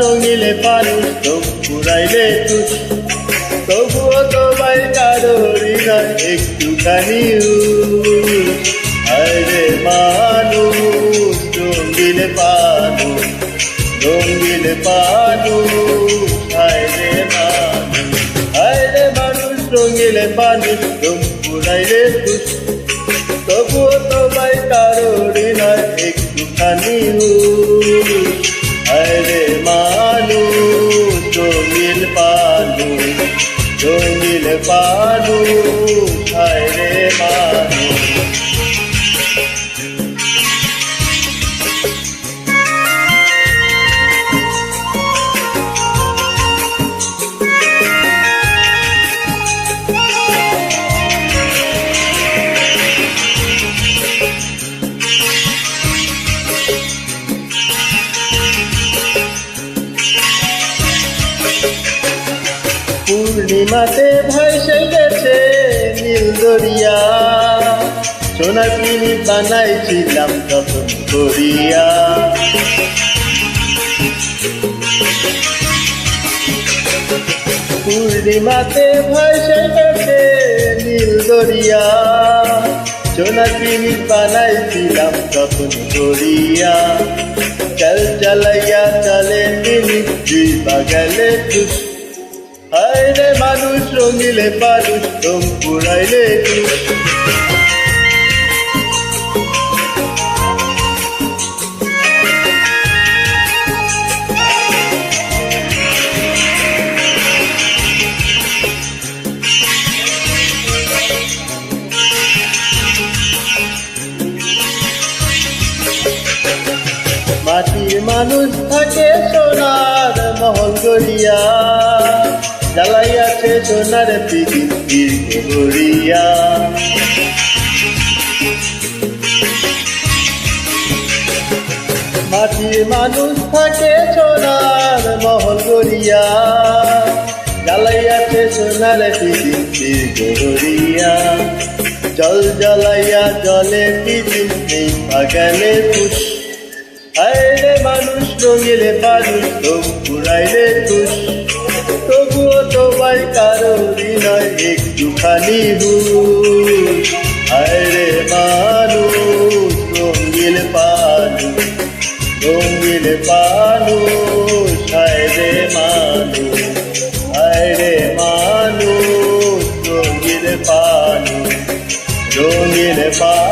রঙিলে মানুষ চোখ পুরাইলে তুষ, তবুও তোমায় কারো হৃদয় একটুখানি আরে মানুষ রঙিলে মানুষ, রঙিলে মানুষ আরে মানুষ, আরে মানুষ রঙিলে মানুষ চোখ পুরাইলে তুষ, তবুও তোমায় কারো হৃদয় একটুখানি আরে মানুষ রঙিল মানুষ, রঙিল মানুষ আরে মানুষ। পূর্ণিমাতে ভাসে গেছে নীল দরিয়া, সোনা কিনি বানাইছিলাম তখন করিয়া। পূর্ণিমাতে ভাসে গেছে নীল দরিয়া, সোনা কিনি বানাইছিলাম তখন করিয়া। চল চালাইয়া চলে তিনি জীবা গেলে খুশ, আরে মানুষ রঙিলে মানুষ তোম পুরাইলে তুষ। মাটির মানুষ থাকে সোনার মহল গড়িয়া, জ্বালাইয়াছে সোনার পৃথিবীর গড়িয়া। মাটির মানুষ থাকে সোনার মহল গড়িয়া, জ্বালাইয়াছে সোনার পৃথিবীর গড়িয়া। জল জ্বালাইয়া জলে পৃথিবী পাগালে তুষ, আরে মানুষ রঙিলে মানুষ তোম পুরাইলে তুষ, তবুও তোমায় কারো হৃদয় একটুখানি হুশ। আরে মানুষ রঙিল মানুষ, রঙিল মানুষ আরে মানুষ, আরে মানুষ রঙিল মানুষ, রঙিল মানুষ।